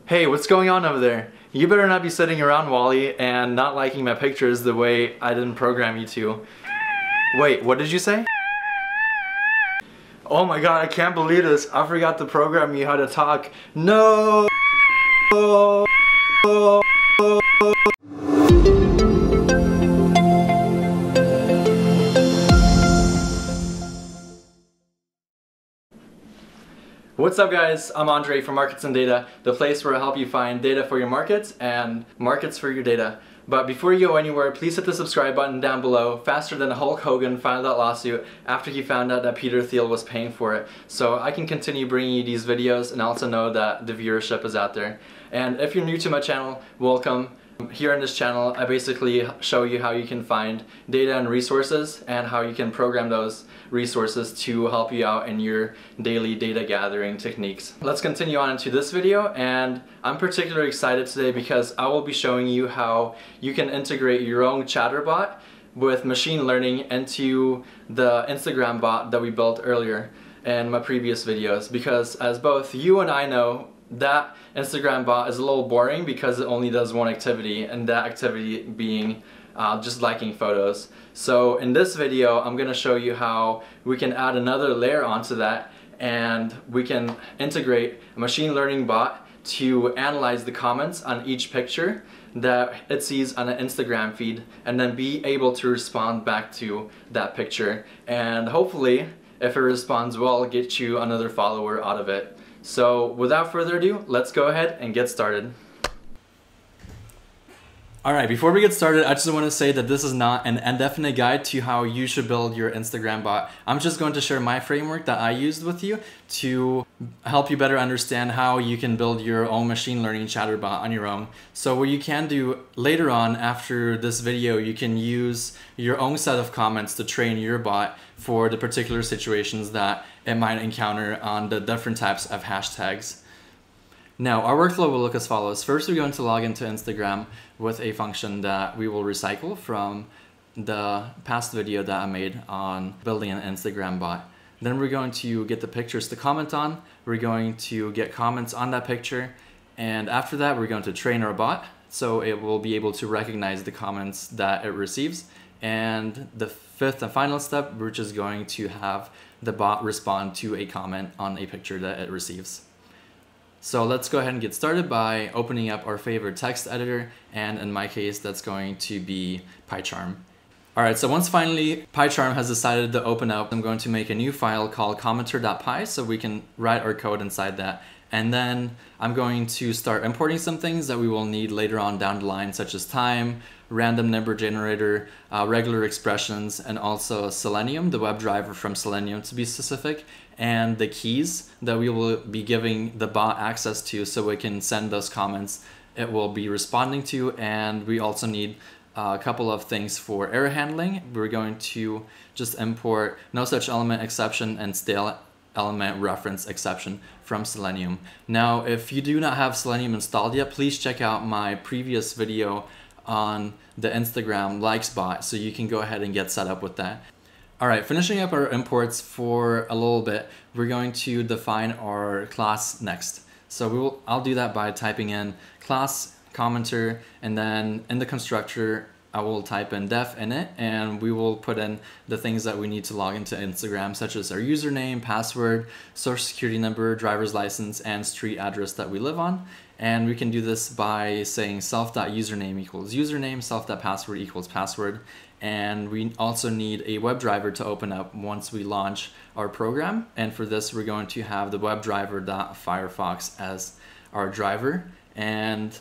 Hey, what's going on over there? You better not be sitting around, Wally, and not liking my pictures the way I didn't program you to. Wait, what did you say? Oh my god, I can't believe this. I forgot to program you how to talk. No! What's up guys, I'm Andre from Markets and Data, the place where I help you find data for your markets and markets for your data. But before you go anywhere, please hit the subscribe button down below, faster than Hulk Hogan filed that lawsuit after he found out that Peter Thiel was paying for it. So I can continue bringing you these videos and also know that the viewership is out there. And if you're new to my channel, welcome. Here on this channel, I basically show you how you can find data and resources and how you can program those resources to help you out in your daily data gathering techniques. Let's continue on into this video, and I'm particularly excited today because I will be showing you how you can integrate your own Chatterbot with machine learning into the Instagram bot that we built earlier in my previous videos, because as both you and I know, that Instagram bot is a little boring because it only does one activity, and that activity being just liking photos. So in this video, I'm going to show you how we can add another layer onto that, and we can integrate a machine learning bot to analyze the comments on each picture that it sees on an Instagram feed, and then be able to respond back to that picture, and hopefully, if it responds well, get you another follower out of it. So without further ado, let's go ahead and get started. Alright, before we get started, I just want to say that this is not an indefinite guide to how you should build your Instagram bot. I'm just going to share my framework that I used with you to help you better understand how you can build your own machine learning Chatterbot on your own. So what you can do later on after this video, you can use your own set of comments to train your bot for the particular situations that it might encounter on the different types of hashtags. Now, our workflow will look as follows. First, we're going to log into Instagram with a function that we will recycle from the past video that I made on building an Instagram bot. Then we're going to get the pictures to comment on. We're going to get comments on that picture. And after that, we're going to train our bot so it will be able to recognize the comments that it receives. And the fifth and final step, we're just going to have the bot respond to a comment on a picture that it receives. So let's go ahead and get started by opening up our favorite text editor, and in my case that's going to be PyCharm. Alright, so once finally PyCharm has decided to open up, I'm going to make a new file called commenter.py so we can write our code inside that. And then I'm going to start importing some things that we will need later on down the line, such as time, random number generator, regular expressions, and also Selenium, the WebDriver from Selenium to be specific, and the keys that we will be giving the bot access to so it can send those comments it will be responding to. And we also need a couple of things for error handling. We're going to just import no such element exception and stale element reference exception from Selenium. Now, if you do not have Selenium installed yet, please check out my previous video on the Instagram likes bot so you can go ahead and get set up with that. Alright, finishing up our imports for a little bit, we're going to define our class next. So I'll do that by typing in class commenter, and then in the constructor I will type in def in it, and we will put in the things that we need to log into Instagram, such as our username, password, social security number, driver's license, and street address that we live on. And we can do this by saying self.username equals username, self.password equals password. And we also need a WebDriver to open up once we launch our program. And for this, we're going to have the WebDriver.Firefox as our driver. And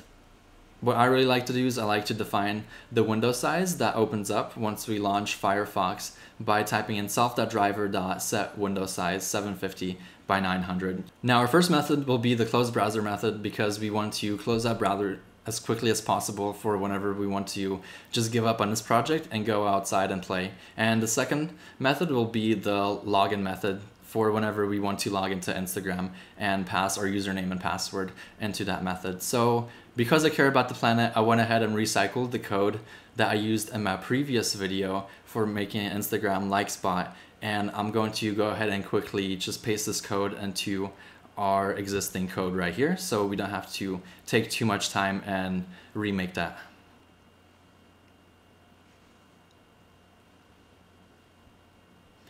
what I really like to do is I like to define the window size that opens up once we launch Firefox by typing in self.driver.set window size 750 by 900. Now our first method will be the close browser method, because we want to close that browser as quickly as possible for whenever we want to just give up on this project and go outside and play. And the second method will be the login method for whenever we want to log into Instagram and pass our username and password into that method. So because I care about the planet, I went ahead and recycled the code that I used in my previous video for making an Instagram likes bot, and I'm going to go ahead and quickly just paste this code into our existing code right here, so we don't have to take too much time and remake that.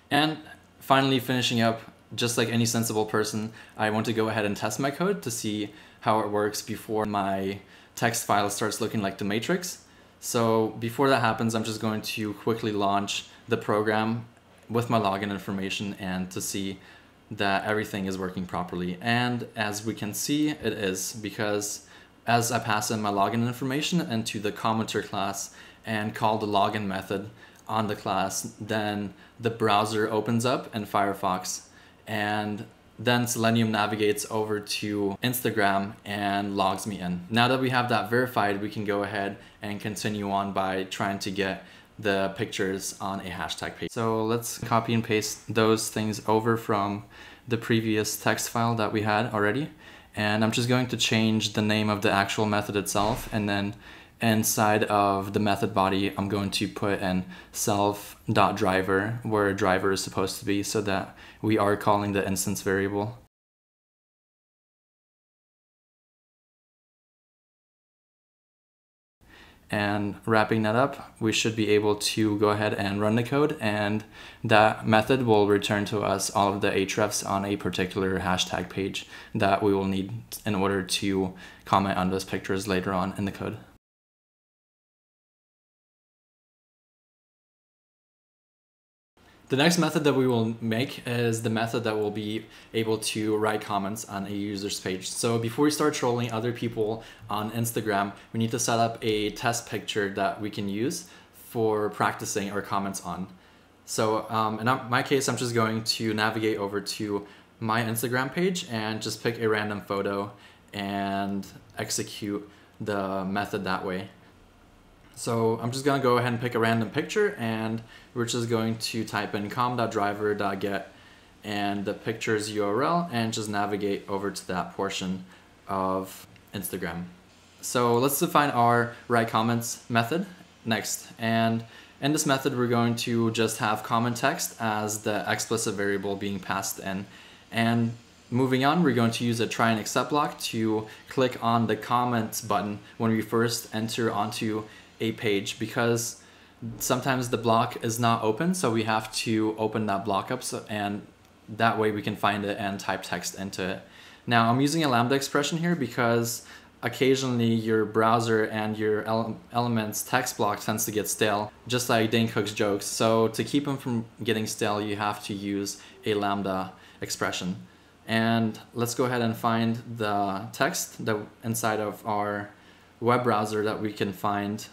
And finally, finishing up, just like any sensible person, I want to go ahead and test my code to see how it works before my text file starts looking like the matrix. So before that happens, I'm just going to quickly launch the program with my login information and to see that everything is working properly. And as we can see, it is, because as I pass in my login information into the commenter class and call the login method on the class, then the browser opens up in Firefox, and then Selenium navigates over to Instagram and logs me in. Now that we have that verified, we can go ahead and continue on by trying to get the pictures on a hashtag page. So let's copy and paste those things over from the previous text file that we had already. And I'm just going to change the name of the actual method itself, and then inside of the method body, I'm going to put in self.driver, where driver is supposed to be, so that we are calling the instance variable. And wrapping that up, we should be able to go ahead and run the code, and that method will return to us all of the hrefs on a particular hashtag page that we will need in order to comment on those pictures later on in the code. The next method that we will make is the method that will be able to write comments on a user's page. So before we start trolling other people on Instagram, we need to set up a test picture that we can use for practicing our comments on. So in my case, I'm just going to navigate over to my Instagram page and just pick a random photo and execute the method that way. So I'm just going to go ahead and pick a random picture, and we're just going to type in com.driver.get and the picture's URL and just navigate over to that portion of Instagram. So let's define our write comments method next. And in this method, we're going to just have comment text as the explicit variable being passed in. And moving on, we're going to use a try and accept block to click on the comments button when we first enter onto a page, because sometimes the block is not open, so we have to open that block up, and that way we can find it and type text into it. Now I'm using a lambda expression here because occasionally your browser and your elements text block tends to get stale, just like Dane Cook's jokes. So to keep them from getting stale, you have to use a lambda expression. And let's go ahead and find the text that inside of our web browser that we can find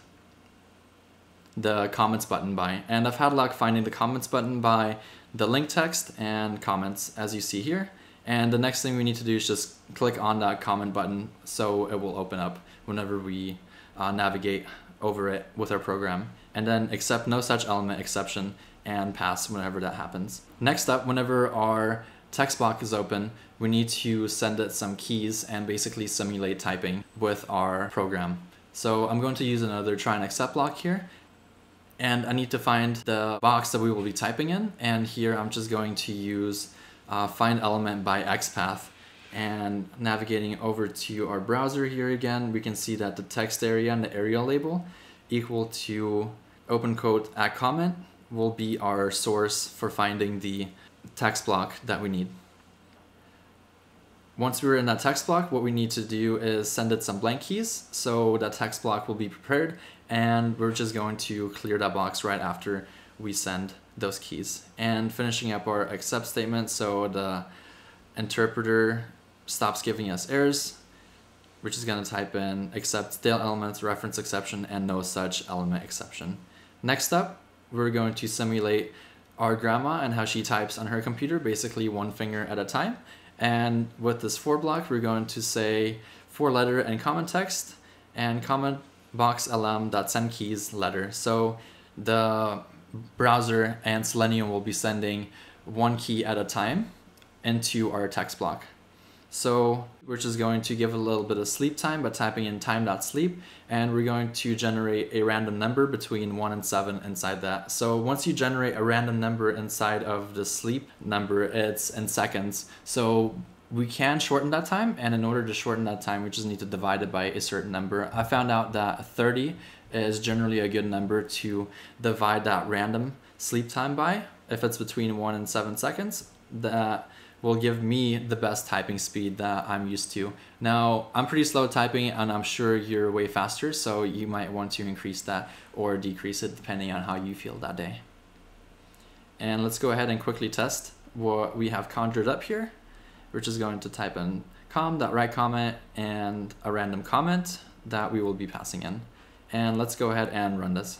the comments button by. And I've had luck finding the comments button by the link text and comments, as you see here. And the next thing we need to do is just click on that comment button so it will open up whenever we navigate over it with our program. And then accept no such element exception and pass whenever that happens. Next up, whenever our text block is open, we need to send it some keys and basically simulate typing with our program. So I'm going to use another try and accept block here. And I need to find the box that we will be typing in. And here I'm just going to use find element by XPath, and navigating over to our browser here again, we can see that the text area and the area label equal to open quote at comment will be our source for finding the text block that we need. Once we're in that text block, what we need to do is send it some blank keys so that text block will be prepared, and we're just going to clear that box right after we send those keys. And finishing up our accept statement so the interpreter stops giving us errors, we're just going to type in accept stale elements, reference exception, and no such element exception. Next up, we're going to simulate our grandma and how she types on her computer, basically one finger at a time. And with this for block, we're going to say for letter and comment text and comment box lm.send keys letter. So the browser and Selenium will be sending one key at a time into our text block. So we're just going to give a little bit of sleep time by typing in time.sleep, and we're going to generate a random number between 1 and 7 inside that. So once you generate a random number inside of the sleep number, it's in seconds. So we can shorten that time, and in order to shorten that time, we just need to divide it by a certain number. I found out that 30 is generally a good number to divide that random sleep time by. If it's between 1 and 7 seconds, that will give me the best typing speed that I'm used to. Now, I'm pretty slow at typing, and I'm sure you're way faster, so you might want to increase that or decrease it depending on how you feel that day. And let's go ahead and quickly test what we have conjured up here. We're just going to type in com.write comment and a random comment that we will be passing in. And let's go ahead and run this.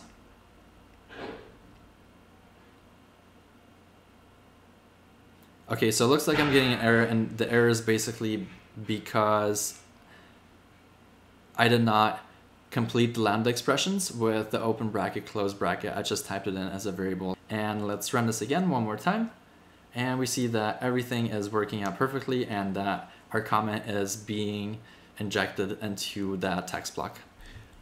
Okay, so it looks like I'm getting an error, and the error is basically because I did not complete the lambda expressions with the open bracket, close bracket. I just typed it in as a variable. And let's run this again one more time. And we see that everything is working out perfectly and that our comment is being injected into that text block.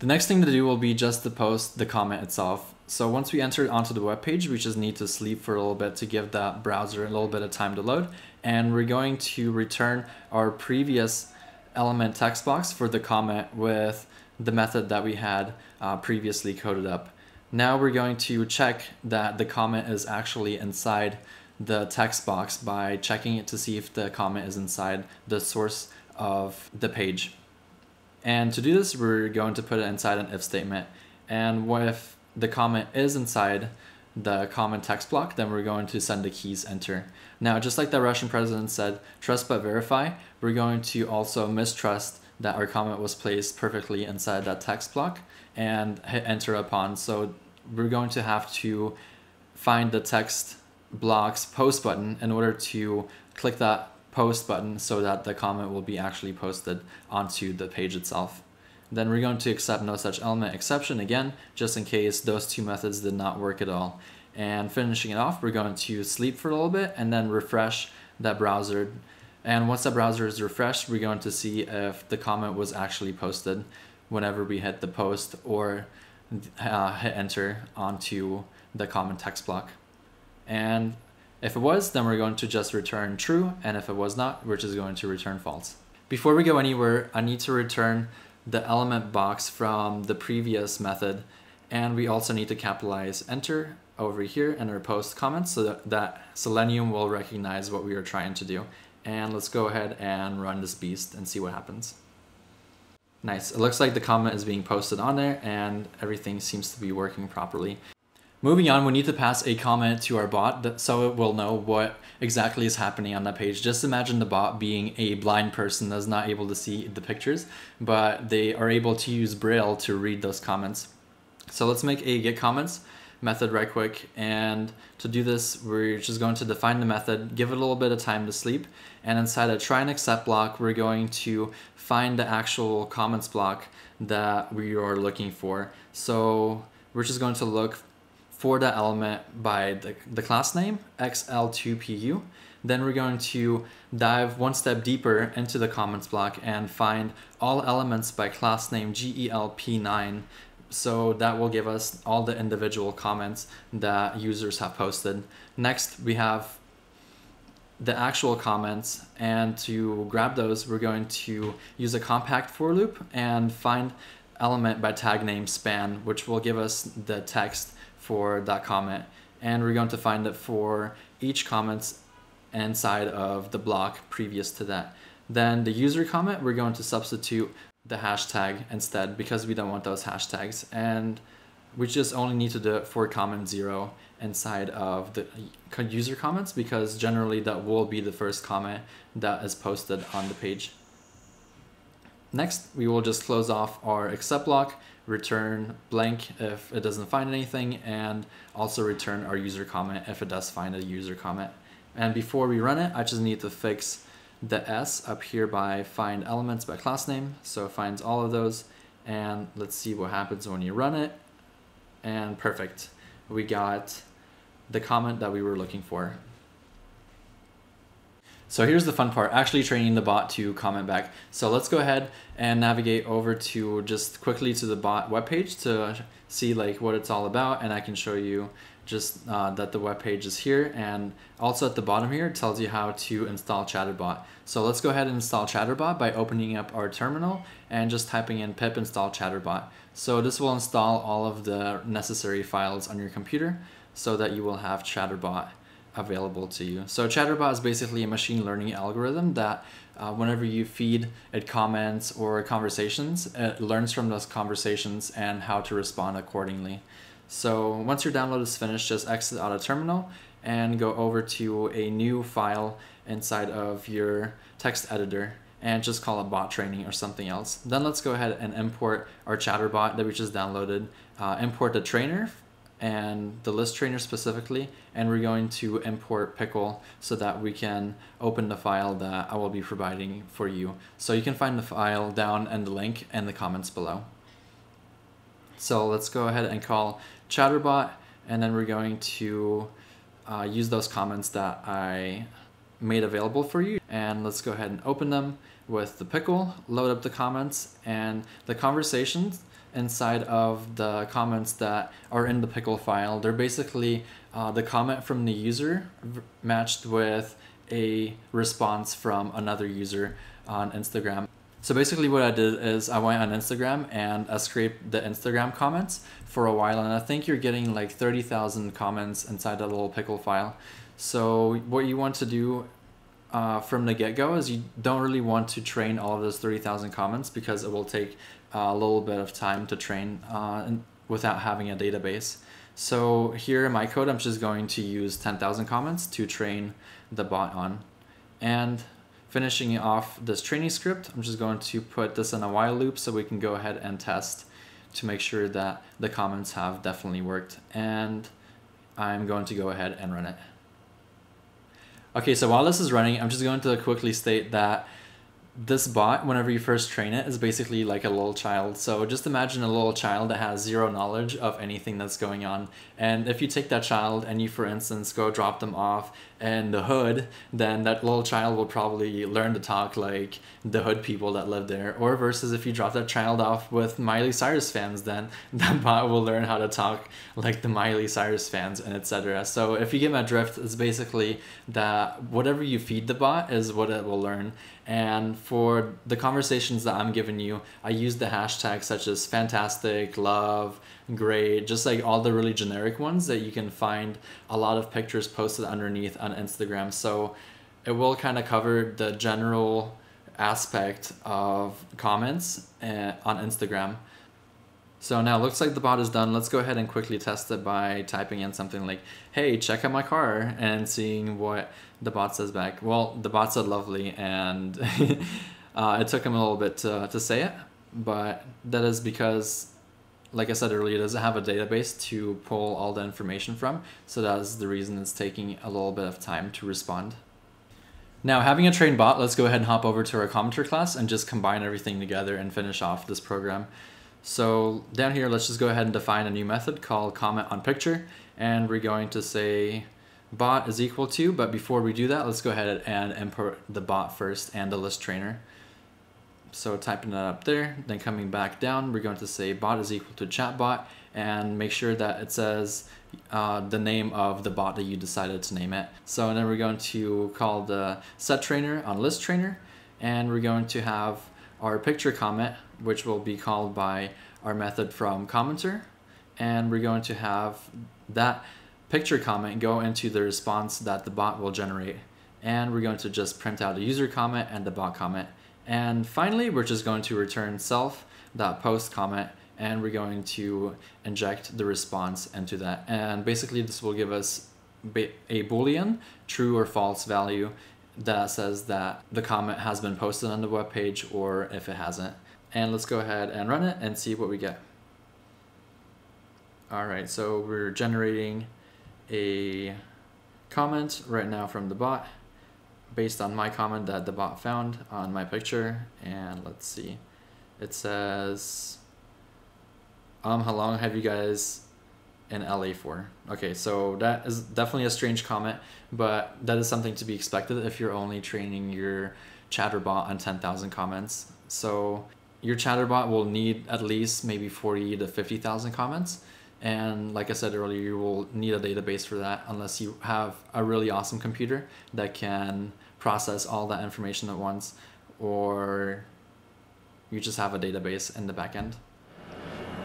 The next thing to do will be just to post the comment itself. So once we enter it onto the web page, we just need to sleep for a little bit to give that browser a little bit of time to load. And we're going to return our previous element text box for the comment with the method that we had previously coded up. Now we're going to check that the comment is actually inside the text box by checking it to see if the comment is inside the source of the page. And to do this, we're going to put it inside an if statement. And if the comment is inside the comment text block, then we're going to send the keys enter. Now, just like the Russian president said, trust but verify, we're going to also mistrust that our comment was placed perfectly inside that text block and hit enter upon. So we're going to have to find the text block's post button in order to click that post button so that the comment will be actually posted onto the page itself. Then we're going to accept no such element exception again, just in case those two methods did not work at all. And finishing it off, we're going to sleep for a little bit and then refresh that browser. And once that browser is refreshed, we're going to see if the comment was actually posted whenever we hit the post or hit enter onto the comment text block. And if it was, then we're going to just return true, and if it was not, we're just going to return false. Before we go anywhere, I need to return the element box from the previous method, and we also need to capitalize enter over here in our post comments so that Selenium will recognize what we are trying to do. And let's go ahead and run this beast and see what happens. Nice, it looks like the comment is being posted on there and everything seems to be working properly. Moving on, we need to pass a comment to our bot so it will know what exactly is happening on that page. Just imagine the bot being a blind person that's not able to see the pictures, but they are able to use Braille to read those comments. So let's make a getComments method right quick. And to do this, we're just going to define the method, give it a little bit of time to sleep. And inside a try and accept block, we're going to find the actual comments block that we are looking for. So we're just going to look for the element by the class name, xl2pu. Then we're going to dive one step deeper into the comments block and find all elements by class name gelp9. So that will give us all the individual comments that users have posted. Next, we have the actual comments, and to grab those, we're going to use a compact for loop and find element by tag name span, which will give us the text for that comment. And we're going to find it for each comment inside of the block previous to that. Then the user comment, we're going to substitute the hashtag instead because we don't want those hashtags. And we just only need to do it for comment 0 inside of the user comments because generally that will be the first comment that is posted on the page. Next, we will just close off our accept block, return blank if it doesn't find anything, and also return our user comment if it does find a user comment. And before we run it, I just need to fix the S up here by find elements by class name. So it finds all of those, and let's see what happens when you run it. And perfect, we got the comment that we were looking for. So here's the fun part, actually training the bot to comment back. So let's go ahead and navigate over to just quickly to the bot webpage to see like what it's all about, and I can show you just that the web page is here, and also at the bottom here it tells you how to install Chatterbot. So let's go ahead and install Chatterbot by opening up our terminal and just typing in pip install Chatterbot. So this will install all of the necessary files on your computer so that you will have Chatterbot available to you. So Chatterbot is basically a machine learning algorithm that whenever you feed it comments or conversations, it learns from those conversations and how to respond accordingly. So once your download is finished, just exit out of terminal and go over to a new file inside of your text editor and just call it bot training or something else. Then let's go ahead and import our Chatterbot that we just downloaded, import the trainer and the list trainer specifically, and we're going to import pickle so that we can open the file that I will be providing for you. So you can find the file down and the link in the comments below. So let's go ahead and call Chatterbot, and then we're going to use those comments that I made available for you. And let's go ahead and open them with the pickle, load up the comments, and the conversations inside of the comments that are in the pickle file. They're basically the comment from the user matched with a response from another user on Instagram. So basically what I did is I went on Instagram and I scraped the Instagram comments for a while, and I think you're getting like 30,000 comments inside that little pickle file. So what you want to do from the get-go is you don't really want to train all of those 30,000 comments because it will take a little bit of time to train without having a database. So here in my code, I'm just going to use 10,000 comments to train the bot on. And finishing off this training script, I'm just going to put this in a while loop so we can go ahead and test to make sure that the comments have definitely worked. And I'm going to go ahead and run it. Okay, so while this is running, I'm just going to quickly state that this bot, whenever you first train it, is basically like a little child. So just imagine a little child that has zero knowledge of anything that's going on. And if you take that child and you, for instance, go drop them off in the hood, then that little child will probably learn to talk like the hood people that live there. Or versus if you drop that child off with Miley Cyrus fans, then that bot will learn how to talk like the Miley Cyrus fans, and etc. So if you get my drift, it's basically that whatever you feed the bot is what it will learn. And for the conversations that I'm giving you, I use the hashtags such as fantastic, love, great, just like all the really generic ones that you can find a lot of pictures posted underneath on Instagram. So it will kind of cover the general aspect of comments on Instagram. So now it looks like the bot is done. Let's go ahead and quickly test it by typing in something like, hey, check out my car, and seeing what the bot says back. Well, the bot said lovely, and it took him a little bit to say it, but that is because, like I said earlier, it doesn't have a database to pull all the information from, so that is the reason it's taking a little bit of time to respond. Now, having a trained bot, let's go ahead and hop over to our commenter class and just combine everything together and finish off this program. So down here, let's just go ahead and define a new method called comment on picture, and we're going to say bot is equal to, but before we do that, let's go ahead and import the bot first and the list trainer. So typing that up there, then coming back down, we're going to say bot is equal to chatbot, and make sure that it says the name of the bot that you decided to name it. So then we're going to call the set trainer on list trainer, and we're going to have our picture comment, which will be called by our method from commenter, and we're going to have that picture comment go into the response that the bot will generate, and we're going to just print out a user comment and the bot comment. And finally, we're just going to return self.post comment, and we're going to inject the response into that. And basically this will give us a Boolean true or false value that says that the comment has been posted on the web page, or if it hasn't. And let's go ahead and run it and see what we get. All right, so we're generating a comment right now from the bot based on my comment that the bot found on my picture. And let's see, it says, how long have you guys in LA for? Okay, so that is definitely a strange comment, but that is something to be expected if you're only training your Chatterbot on 10,000 comments. So your Chatterbot will need at least maybe 40 to 50,000 comments And like I said earlier, you will need a database for that unless you have a really awesome computer that can process all that information at once, or you just have a database in the back end.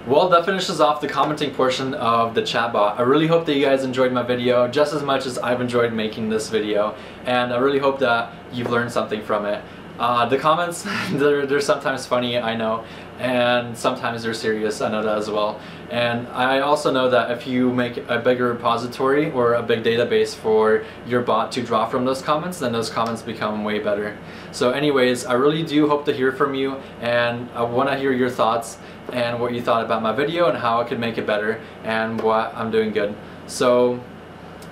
Well, that finishes off the commenting portion of the chatbot. I really hope that you guys enjoyed my video just as much as I've enjoyed making this video, and I really hope that you've learned something from it. The comments, they're sometimes funny, I know, and sometimes they're serious, I know that as well. And I also know that if you make a bigger repository or a big database for your bot to draw from those comments, then those comments become way better. So anyways, I really do hope to hear from you, and I want to hear your thoughts and what you thought about my video and how I could make it better and what I'm doing good. So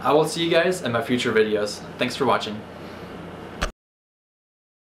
I will see you guys in my future videos. Thanks for watching.